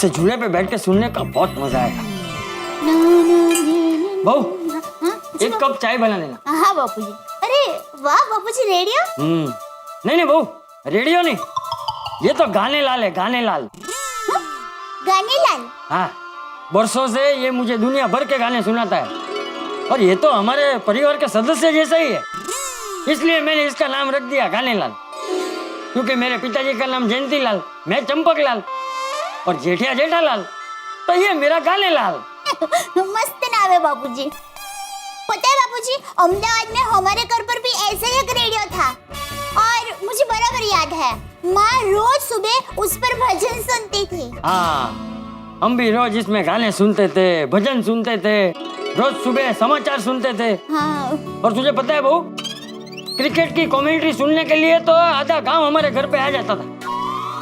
उसे झूले पे बैठ के सुनने का बहुत मजा आएगा। बहू, एक कप चाय बना लेना। हाँ बापूजी। अरे वाह बापूजी, रेडियो? नहीं बहू, रेडियो नहीं, ये तो गाने लाल है, गाने लाल। गाने लाल? हाँ, बरसों से ये मुझे दुनिया भर के गाने सुनाता है और ये तो हमारे परिवार के सदस्य जैसा ही है, इसलिए मैंने इसका नाम रख दिया गाने लाल। क्योंकि मेरे पिताजी का नाम जयंती लाल, मैं चंपक लाल और जेठिया जेठालाल, तो ये मेरा गाने लाल। मस्त नाम है बापूजी। पता है बापूजी, अहमदाबाद में हमारे घर पर भी ऐसा ही एक रेडियो था और मुझे बराबर याद है, माँ रोज सुबह उस पर भजन सुनती थी। हाँ, हम भी रोज इसमें गाने सुनते थे, भजन सुनते थे, रोज सुबह समाचार सुनते थे। हाँ। और तुझे पता है बहू, क्रिकेट की कमेंट्री सुनने के लिए तो आधा गांव हमारे घर पे आ जाता था।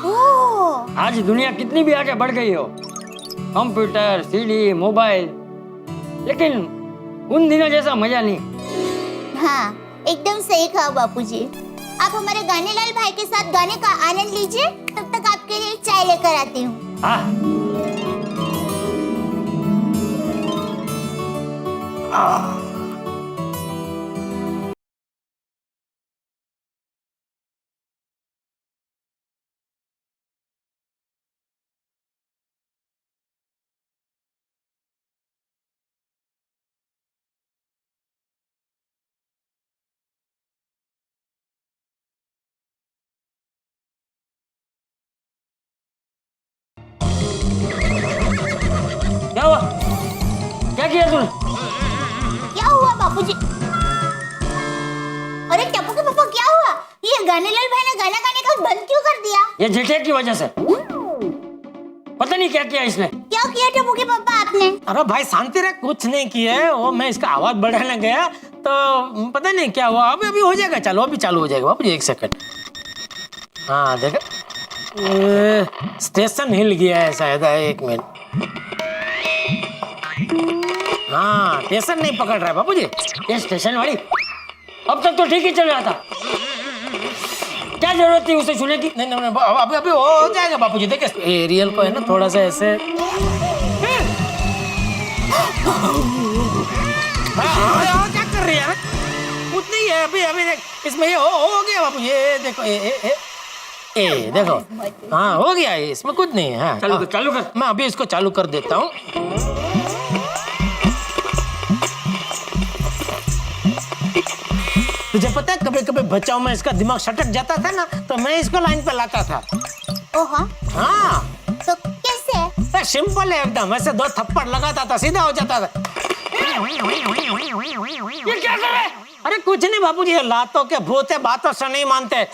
ओह। आज दुनिया कितनी भी आगे बढ़ गई हो, कंप्यूटर, सीडी, मोबाइल, लेकिन उन दिनों जैसा मजा नहीं। हाँ, एकदम सही कहा बापूजी। आप हमारे गाने लाल भाई के साथ गाने का आनंद लीजिए, तब तक आपके लिए चाय लेकर आती हूँ। हाँ। क्या हुआ? क्या किया तूने? क्या हुआ बापूजी? अरे टप्पू के पापा, क्या हुआ? ये गाने लाल भाई ने गाना गाने का बंद क्यों कर दिया? ये जेठिया की वजह से। पता नहीं क्या किया इसने। क्या किया टप्पू के पापा आपने? अरे भाई शांति रह, कुछ नहीं किया है, वो मैं इसका आवाज बढ़ाने गया तो पता नहीं क्या हुआ। अभी हो जाएगा, चलो अभी चालू हो जाएगा बापू, एक सेकंड। हाँ देखा, स्टेशन हिल गया है शायद, एक मिनट। हाँ, स्टेशन नहीं पकड़ रहा है बापू जी। ये स्टेशन वाली अब तक तो ठीक ही चल रहा था, क्या जरूरत थी उसे सुनने की? नहीं अभी हो जाएगा बापू जी। देखिए एरियल को है ना थोड़ा सा ऐसे। हाँ, क्या कर रही है? कुछ नहीं है, अभी देख, इसमें ये हो गया बापू। ये देखो, ए देखो, हाँ हो गया, इसमें कुछ नहीं है। हाँ, चालू कर। मैं अभी इसको चालू कर देता हूँ। तुझे पता है, कभी कभी बच्चाओं में इसका दिमाग सटक जाता था ना, तो मैं इसको लाइन पे लाता था। ओह हाँ, तो कैसे? सिंपल है एकदम, ऐसे 2 थप्पड़ लगाता था, सीधा हो जाता था। ये क्या कर रहा है? अरे कुछ नहीं बापूजी, ये लातों के भूत है, बातों से नहीं मानते।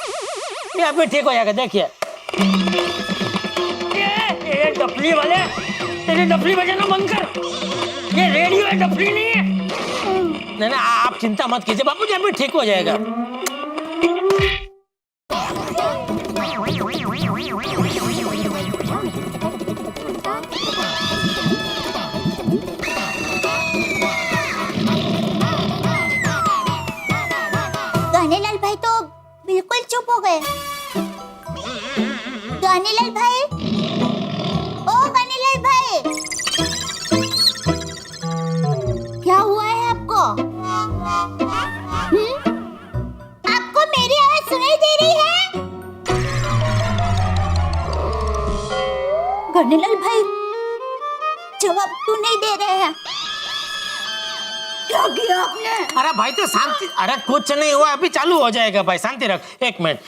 ये अभी ठीक हो जाएगा, देखिए। ये डफली वाले, तेरी डफली बजाना बंद कर। ये रेडियो है, डफली नहीं है। नहीं आप चिंता मत कीजिए बापूजी, अभी ठीक हो जाएगा। गाने लाल भाई तो बिल्कुल चुप हो गए। गाने लाल भाई, ओ गाने लाल भाई, क्या हुआ है आपको? आपको मेरी आवाज सुनाई दे रही है? गाने लाल भाई जवाब क्यों नहीं दे रहे हैं? क्या किया आपने? अरे भाई तो शांति, अरे कुछ नहीं हुआ, अभी चालू हो जाएगा भाई, शांति रख, एक मिनट।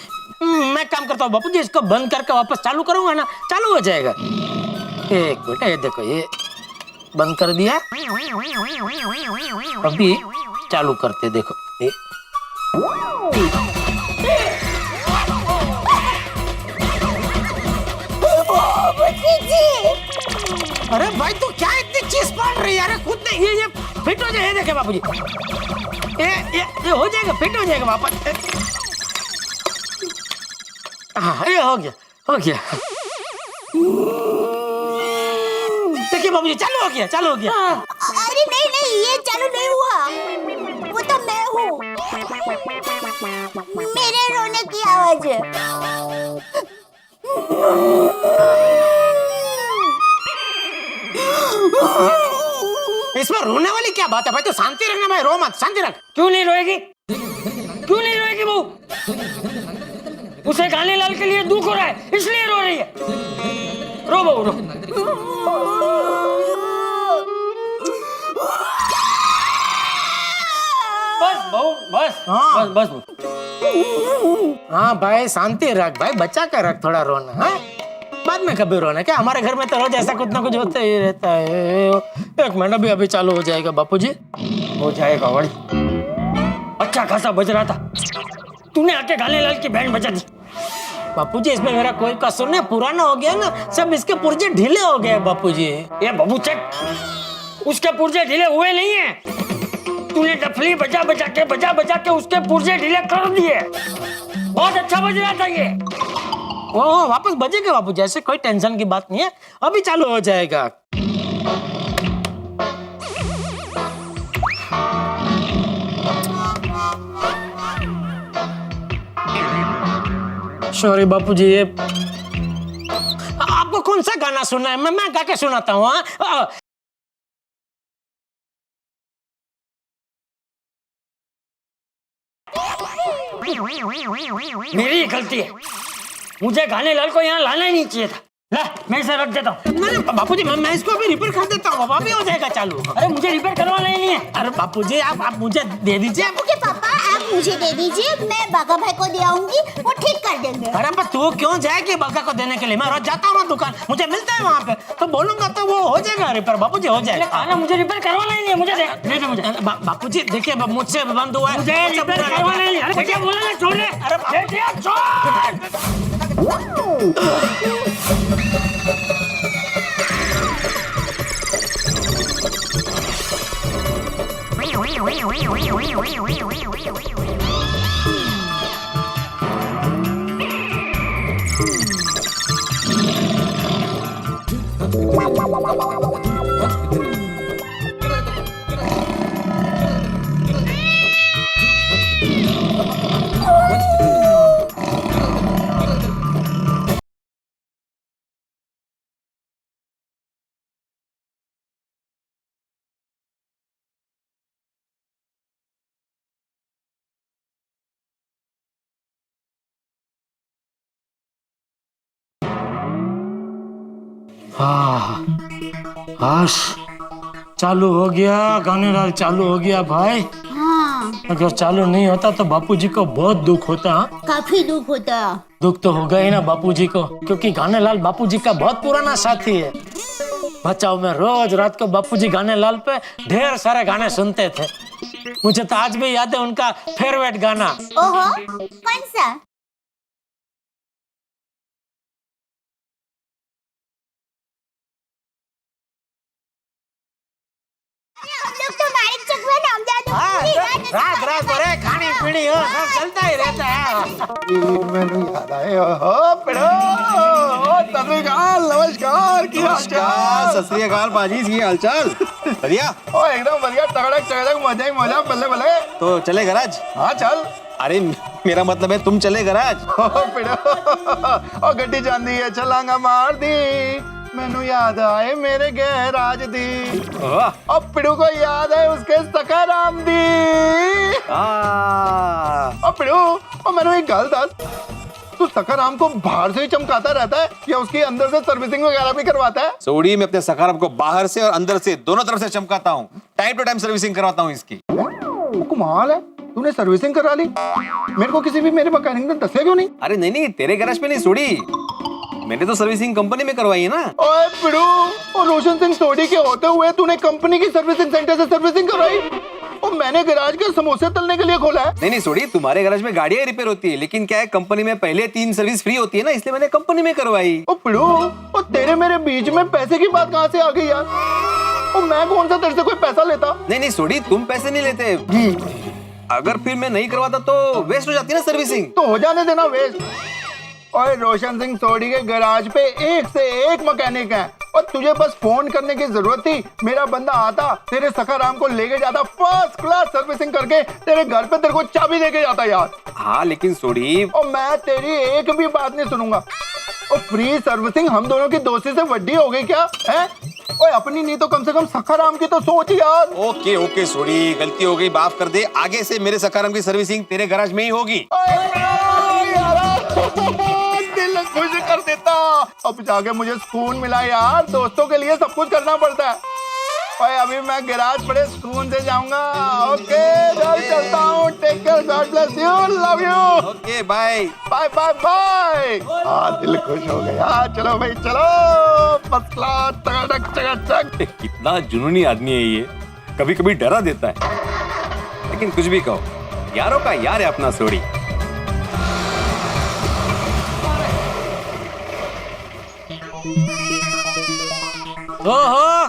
मैं काम करता हूँ बापू जी, इसको बंद करके वापस चालू करूंगा ना, चालू हो जाएगा। एक मिनट, ये देखो, ये बंद कर दिया, अभी चालू करते, देखो ये। अरे भाई तो क्या इतनी चीज पड़ रही है? अरे खुद नहीं, ये फिट हो जाए, देखे बापूजी, ये हो जाएगा, फिट हो जाएगा वापस। हाँ ये हो गया, हो गया। देखिए बाबूजी, चालू हो गया, चालू हो गया। अरे नहीं नहीं, ये चालू नहीं हुआ, वो तो मैं हूँ, मेरे रोने की आवाज है। इसमें रोने वाली क्या बात है भाई? तो शांति रखना भाई, रो मत, शांति रख। क्यों नहीं रोएगी? क्यों नहीं रोएगी बहू? उसे कान्हेलाल के लिए दुख हो रहा है, इसलिए रो रही है। रो बहू रो। बस बहू बस। हाँ। बस बस। हाँ भाई शांति रख भाई, बचा कर रख थोड़ा रोना। हाँ बाद में कभी रोना क्या? हमारे घर में तो रोज ऐसा कुछ ना कुछ होता ही रहता है। एक मिनट अभी चालू हो जाएगा बापूजी। हो जाएगा वड़ी। अच्छा खासा बज रहा था, तूने आके कान्हेलाल की बैंड बजा दी। बापूजी इसमें मेरा कोई कसूर नहीं, पुराना हो गया ना, सब इसके पुर्जे ढीले हो गए बापूजी। ये बबू चेक, उसके पुर्जे ढीले हुए नहीं है। तूने डफली बजा बजा के उसके पुर्जे ढीले कर दिए। बहुत अच्छा बज रहा था ये। वो वापस बजेगा बापूजी, ऐसे कोई टेंशन की बात नहीं है, अभी चालू हो जाएगा। सॉरी बापूजी, ये आपको कौन सा गाना सुना है? मैं गा के सुनाता हूँ। मेरी गलती है, मुझे कान्हेलाल को यहाँ लाना ही नहीं चाहिए था। ला, मैं इसे रख देता हूँ। नहीं बापूजी, मैं इसको अभी रिपेयर कर देता हूँ, अभी हो जाएगा चालू। अरे मुझे रिपेयर करवाना ही नहीं है। अरे बापूजी आप मुझे दे दीजिए। ओके पापा, आप मुझे दे दीजिए, मैं बागा भाई को दे आऊंगी, वो ठीक कर देंगे। अरे पर तू क्यों जाएगी बाका को देने के लिए? मैं रोज जाता हूँ ना दुकान, मुझे मिलता है वहाँ पे, तो बोलूंगा तो वो हो जाएगा रिपेयर। बापूजी हो जाएगा। खाना मुझे रिपेयर करवाना ही नहीं है, मुझे दे दे मुझे। बापूजी देखिए मुझसे बंद हुआ है, मुझे रिपेयर करवाना ही नहीं। अरे क्या बोला ना, छोड़ ले। अरे छोड़। हाँ हाश चालू हो गया, कान्हेलाल चालू हो गया भाई। हाँ, अगर चालू नहीं होता तो बापूजी को बहुत दुख होता। हाँ? काफी दुख होता। दुख तो होगा ही ना बापूजी को, क्योंकि कान्हेलाल बापूजी का बहुत पुराना साथी है। बचाओ में रोज रात को बापूजी कान्हेलाल पे ढेर सारे गाने सुनते थे। मुझे तो आज भी याद है उनका फेवरेट गाना। ओहो, कौन सा? हम लोग तो माणिक चक में अमदावाद में रात रात भर खानी पीनी हो सब चलता ही रहता है। मैंने याद आए हो पिड़ो तमिलकाल नमस्कार की हालचाल सत श्री अकाल पाजी, ये हालचाल बढ़िया। ओ एकदम बढ़िया, टकड़क चकड़क, मजा ही मजा, बल्ले बल्ले। तो चले गराज? हाँ चल। अरे मेरा मतलब है तुम चले गराज। ओ पिड़ो ओ गड्डी जांदी है छलांगा मार दी, मैनू याद आए मेरे गैराज दी। अब पिड़ू को याद है उसके सकाराम दी। अब पिड़ू ओ मैनू एक गल दस, तू सकाराम को बाहर से ही चमकाता रहता है या उसकी अंदर से सर्विसिंग वगैरह भी करवाता है? सोड़ी मैं अपने सकाराम को बाहर से और अंदर से दोनों तरफ से चमकाता हूँ, टाइम टू टाइम सर्विसिंग करवाता हूँ इसकी। कमाल है, तूने सर्विसिंग करा ली, मेरे को किसी भी मेरे मैकेनिक ने दसिया क्यों नहीं? अरे नहीं तेरे गैराज पे नहीं सोड़ी, मैंने तो सर्विसिंग कंपनी में करवाई है ना। ओए पिड़ू, और रोशन सिंह सोडी के होते हुए तूने कंपनी की सर्विसिंग सेंटर से सर्विसिंग करवाई, और मैंने गैराज के समोसे तलने के लिए खोला है। नहीं सोड़ी, तुम्हारे गैराज में गाड़ियां रिपेयर होती है, लेकिन क्या है कंपनी में पहले 3 सर्विस फ्री होती है ना, इसलिए मैंने कंपनी में करवाई। ओ पिड़ू, और तेरे मेरे बीच में पैसे की बात कहाँ से आ गई यार? और मैं कौन सा तेरे से कोई पैसा लेता? नहीं सोड़ी, तुम पैसे नहीं लेते। अगर फिर मैं नहीं करवाता तो वेस्ट हो जाती है ना सर्विसिंग। तो हो जाने देना वेस्ट। और रोशन सिंह सोडी के गैराज पे एक से एक मैकेनिक है, और तुझे बस फोन करने की जरूरत थी, मेरा बंदा आता, तेरे सखाराम को लेके जाता, फर्स्ट क्लास सर्विसिंग करके तेरे घर पे तेरे को चाबी देके जाता यार। हाँ लेकिन सोडी, और मैं तेरी एक भी बात नहीं सुनूंगा। और फ्री सर्विसिंग हम दोनों की दोस्ती से वड्डी हो गई क्या है? ओए अपनी नहीं तो कम से कम सखाराम की तो सोच यार। ओके ओके सोडी, गलती हो गई, माफ कर दे। आगे से मेरे सखाराम की सर्विसिंग तेरे गैराज में ही होगी। दिल खुश कर देता। अब जाके मुझे सुकून मिला यार, दोस्तों के लिए सब कुछ करना पड़ता है। ओए अभी मैं गैराज बड़े सुकून से जाऊंगा। ओके चल चलता हूँ, take care, god bless you, love you, okay bye. Bye bye bye. हाँ दिल खुश हो गया। चलो भाई चलो, फर्स्ट क्लास, चकाचक चकाचक। कितना जुनूनी आदमी है ये, कभी कभी डरा देता है, लेकिन कुछ भी कहो, यारों का यार है अपना सोडी। ओहो,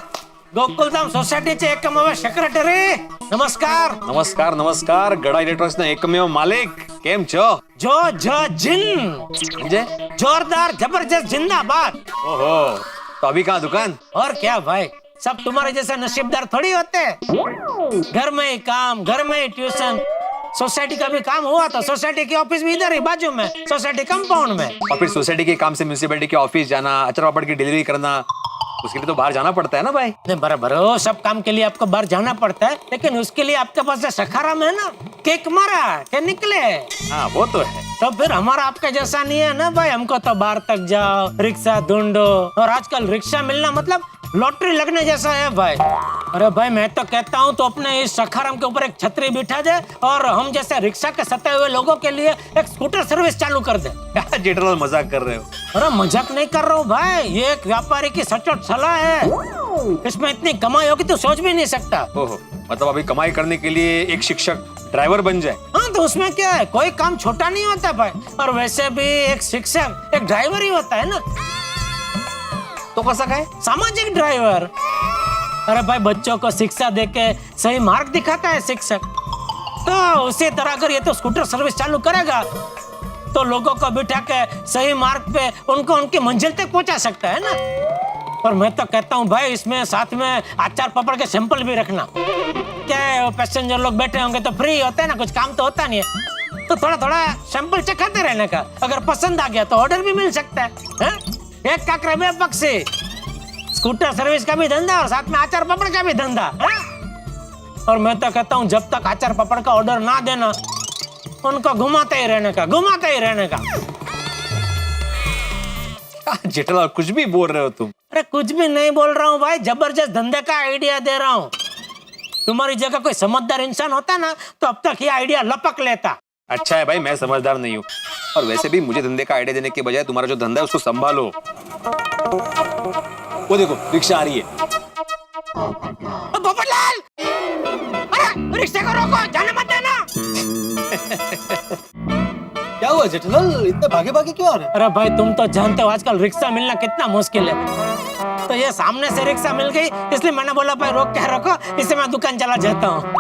गोकुलधाम सोसायटीचे एकमेव सेक्रेटरी, नमस्कार. नमस्कार नमस्कार, गड़ा इलेक्ट्रॉनिक्स ना एकमेव मालिक, केम छो? जो जिन म्हणजे? जोरदार जबरदस्त जिंदाबाद. ओहो, तो अभी कहाँ दुकान? और क्या भाई, सब तुम्हारे जैसे नसीबदार थोड़ी होते. घर में ही काम, घर में ही ट्यूशन. सोसाइटी का भी काम हुआ तो सोसाइटी की ऑफिस भी इधर ही बाजू में, सोसाइटी कंपाउंड में. और फिर सोसाइटी के काम से म्यूनिसिपैलिटी के ऑफिस जाना, अचार पापड़ की डिलीवरी करना, उसके लिए तो बाहर जाना पड़ता है ना भाई. नहीं बराबर हो, सब काम के लिए आपको बाहर जाना पड़ता है, लेकिन उसके लिए आपके पास जो सखाराम है ना, केक मारा के निकले. हाँ वो तो है. तो फिर हमारा आपका जैसा नहीं है ना भाई, हमको तो बाहर तक जाओ, रिक्शा ढूंढो, और आजकल रिक्शा मिलना मतलब लॉटरी लगने जैसा है भाई. अरे भाई मैं तो कहता हूँ तो अपने इस सखाराम के ऊपर एक छतरी बिठा दे और हम जैसे रिक्शा के सताए हुए लोगों के लिए एक स्कूटर सर्विस चालू कर दे. क्या जेठालाल मजाक कर रहे हो? अरे मजाक नहीं कर रहा हूँ भाई, ये एक व्यापारी की सचोट सलाह है. इसमें इतनी कमाई होगी तो सोच भी नहीं सकता. ओहो, मतलब अभी कमाई करने के लिए एक शिक्षक ड्राइवर बन जाए? हाँ तो उसमें क्या है, कोई काम छोटा नहीं होता भाई. और वैसे भी एक शिक्षक एक ड्राइवर ही होता है ना. तो कैसा है? सामाजिक ड्राइवर. अरे भाई बच्चों को शिक्षा देके सही मार्ग दिखाता है शिक्षक. तो उसी तरह अगर ये तो स्कूटर सर्विस चालू करेगा तो लोगों को बिठा के सही मार्ग पे उनको उनकी मंजिल तक पहुंचा सकता है ना. और मैं तो कहता हूँ भाई इसमें साथ में अचार पापड़ के सैंपल भी रखना. क्या है, पैसेंजर लोग बैठे होंगे तो फ्री होता है ना, कुछ काम तो होता नहीं है, तो थोड़ा थोड़ा सैंपल चखाते रहने का. अगर पसंद आ गया तो ऑर्डर भी मिल सकता है. एक काकरे बे पक्षी, स्कूटर सर्विस का भी धंधा और साथ में अचार पापड़ का भी धंधा है? और मैं तो कहता हूँ जब तक अचार पापड़ का ऑर्डर ना देना, उनको घुमाते ही रहने का, घुमाते ही रहने का. जेठालाल कुछ भी बोल रहे हो तुम. अरे कुछ भी नहीं बोल रहा हूँ भाई, जबरदस्त धंधे का आइडिया दे रहा हूँ. तुम्हारी जगह कोई समझदार इंसान होता ना तो अब तक ये आइडिया लपक लेता. अच्छा है भाई, मैं समझदार नहीं हूँ, और वैसे भी मुझे धंधे का आइडिया देने के बजाय तुम्हारा जो धंधा है उसको संभालो. वो देखो रिक्शा आ रही है. पोपटलाल, अरे रिक्शा को रोको, जाने मत देना. क्या हुआ जेठालाल, इतने भागे भागे क्यों आ रहे हैं? अरे भाई तुम तो जानते हो आजकल रिक्शा मिलना कितना मुश्किल है. तो ये सामने से रिक्शा मिल गई, इसलिए मैंने बोला भाई रोक के रखो, इससे मैं दुकान चला जाता हूँ.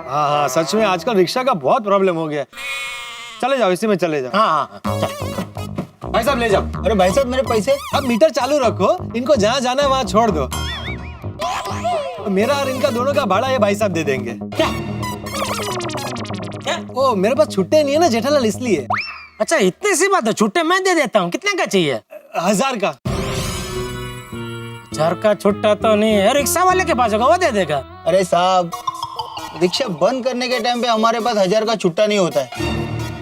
हाँ हाँ सच में आजकल रिक्शा का बहुत प्रॉब्लम हो गया है. चले जाओ, इसी में चले जाओ. हाँ हाँ चल. भाई साहब ले जाओ. अरे भाई साहब मेरे पैसे. अब मीटर चालू रखो, इनको जहाँ जाना है वहाँ छोड़ दो. मेरा और इनका दोनों का भाड़ा ये भाई साहब दे देंगे. क्या क्या? ओ मेरे पास छुट्टे नहीं है ना जेठालाल, इसलिए. अच्छा इतनी सी बात है, छुट्टे मैं दे देता हूँ. कितने का चाहिए? 1000 का. 1000 का छुट्टा तो नहीं है, रिक्शा वाले के पास होगा, वो दे देगा. अरे साहब रिक्शा बंद करने के टाइम पे हमारे पास 1000 का छुट्टा नहीं होता है,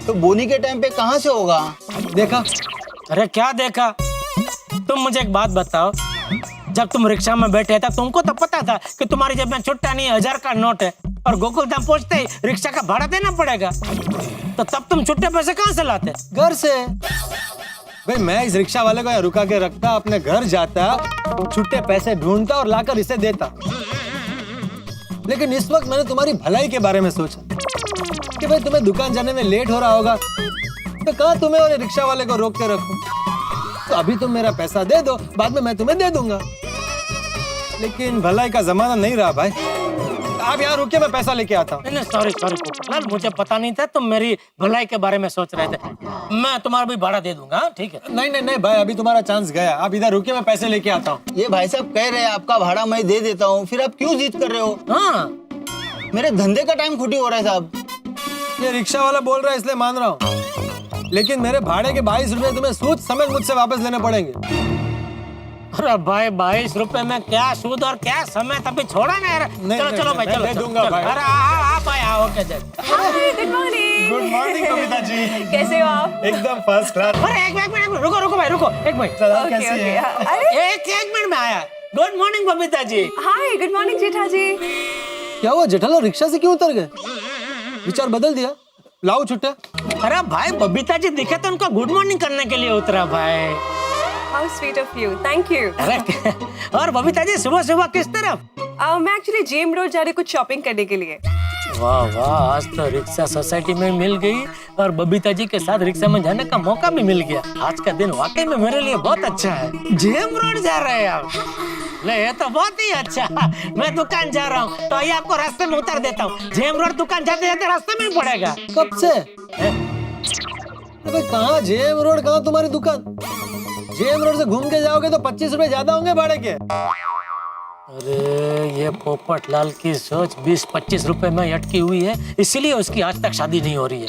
तो बोनी के टाइम पे कहाँ से होगा? देखा? अरे क्या देखा? तुम मुझे एक बात बताओ, जब तुम रिक्शा में बैठे था तुमको तो पता था कि तुम्हारी जेब में छुट्टा नहीं है, 1000 का नोट है, और गोकुलधाम पहुंचते ही रिक्शा का भाड़ा देना पड़ेगा. तो तब तुम छुट्टे पैसे कहाँ से लाते? घर से. भाई मैं इस रिक्शा वाले को यहाँ रुका के रखता, अपने घर जाता, छुट्टे पैसे ढूंढता और लाकर इसे देता. लेकिन इस वक्त मैंने तुम्हारी भलाई के बारे में सोचा कि भाई तुम्हें दुकान जाने में लेट हो रहा होगा, तो कहाँ तुम्हें और रिक्शा वाले को रोक के रखूं. तो अभी तुम मेरा पैसा दे दो, बाद में मैं तुम्हें दे दूंगा. लेकिन भलाई का जमाना नहीं रहा भाई. आप यहाँ रुकिए, मैं पैसा लेके आता हूँ. नहीं सॉरी पोपटलाल, मुझे पता नहीं था तुम मेरी भलाई के बारे में सोच रहे थे. मैं तुम्हारा भी भाड़ा दे दूंगा. ठीक है? नहीं नहीं नहीं भाई, अभी तुम्हारा चांस गया. आप इधर रुकिए, मैं पैसे लेके आता हूँ. ये भाई साहब कह रहे हैं आपका भाड़ा मैं दे देता हूँ, फिर आप क्यों जिद कर रहे हो? हाँ मेरे धंधे का टाइम खुटी हो रहा है साहब. ये रिक्शा वाला बोल रहा है इसलिए मान रहा हूँ, लेकिन मेरे भाड़े के 22 रुपए तुम्हें सूद समेत मुझसे वापस लेने पड़ेंगे. अरे भाई 22 रुपए में क्या सूद और क्या समय तभी छोड़ा ना यार। नहीं, चलो नहीं, चलो भाई मैं चलो दे चलो, दूंगा चलो। भाई। अरे आ भाई आओ okay Jay. Hi good morning. Good morning Kavita ji. कैसे हो आप? एकदम फर्स्ट क्लास। अरे एक मिनट रुको भाई रुको एक मिनट। Okay okay. अरे एक मिनट में आया। Good morning Babita ji. हाय गुड मॉर्निंग जेठा जी। क्या हुआ जेठालाल रिक्शा से क्यों उतर गए? विचार बदल दिया? लाओ छुट्टे। अरे भाई बबीता जी दिखे तो उनको गुड मॉर्निंग करने के लिए उतरा भाई। How sweet of you, thank you. अरे और बबीता जी सुबह सुबह किस तरफ? मैं एक्चुअली जेम रोड जा रही कुछ शॉपिंग करने के लिए। वाह वाह आज तो रिक्शा सोसाइटी में मिल गई और बबीता जी के साथ रिक्शा में जाने का मौका भी मिल गया। आज का दिन वाकई में मेरे लिए बहुत अच्छा है। जेम रोड जा रहे हैं आप? ले ये तो बहुत ही अच्छा। मैं दुकान जा रहा हूँ तो ये आपको रास्ते में उतार देता हूँ। जेम रोड दुकान जाते जाते रास्ते में ही पड़ेगा। कब से? अरे भाई कहाँ जेम रोड, कहाँ तुम्हारी दुकान? जेम रोड से घूम के जाओगे तो 25 रुपए ज्यादा होंगे भाड़े के। अरे ये पोपट लाल की सोच 20-25 रुपए में अटकी हुई है, इसीलिए उसकी आज तक शादी नहीं हो रही है।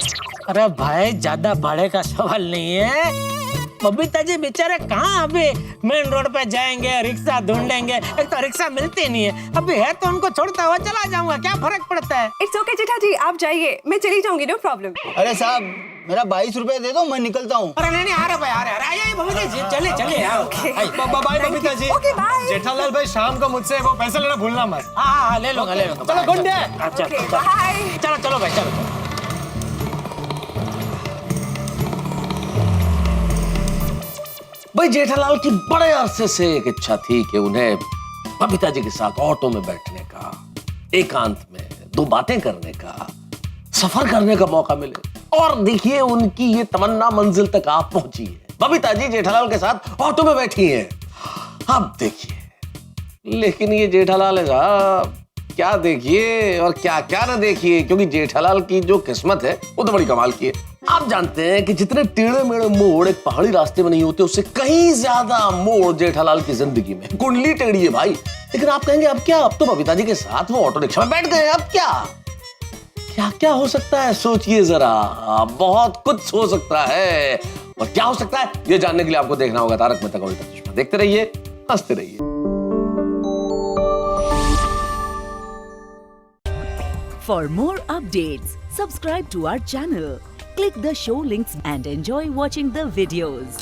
अरे भाई ज्यादा भाड़े का सवाल नहीं है। बबीता जी बेचारे कहाँ अभी मेन रोड पे जाएंगे, रिक्शा ढूंढेंगे। एक तो रिक्शा मिलती नहीं है, अभी है तो उनको छोड़ता हुआ चला जाऊंगा, क्या फर्क पड़ता है। इट्स ओके जेठा जी, आप जाइए, मैं चली जाऊंगी, नो प्रॉब्लम। अरे साहब मेरा 22 रुपए दे दो, मैं निकलता हूँ। अरे नहीं आ रहा भाई आ रहा है। बबीता जी चले चले आओ। Bye Babita ji. Okay bye. Jethalal भाई शाम को मुझसे वो पैसे लेना भूलना मत। हाँ ले लूंगा। चलो गुंडे। अच्छा ओके बाय। चलो भाई चलो। भाई जेठालाल की बड़े अरसे से एक इच्छा थी कि उन्हें बबीता जी के साथ ऑटो में बैठने का, एकांत में 2 बातें करने का, सफर करने का मौका मिले। और देखिए उनकी ये तमन्ना मंजिल तक आप पहुंची है। बबीता जी जेठालाल के साथ ऑटो में बैठी हैं। अब देखिए, लेकिन ये जेठालाल है साहब, क्या देखिए और क्या क्या ना देखिए, क्योंकि जेठालाल की जो किस्मत है वो तो बड़ी कमाल की है। आप जानते हैं कि जितने टेढ़े मेढ़े मोड़ एक पहाड़ी रास्ते में नहीं होते, उससे कहीं ज्यादा मोड़ जेठालाल की जिंदगी में कुंडली टेढ़ी है भाई। लेकिन आप कहेंगे अब क्या, अब तो बबीता जी के साथ वो ऑटो रिक्शा में बैठ गए, अब क्या क्या क्या हो सकता है? सोचिए जरा, बहुत कुछ हो सकता है। और क्या हो सकता है ये जानने के लिए आपको देखना होगा तारक मेहता का उल्टा चश्मा। देखते रहिए, हंसते रहिए। For more updates, subscribe to our channel, click the show links and enjoy watching the videos.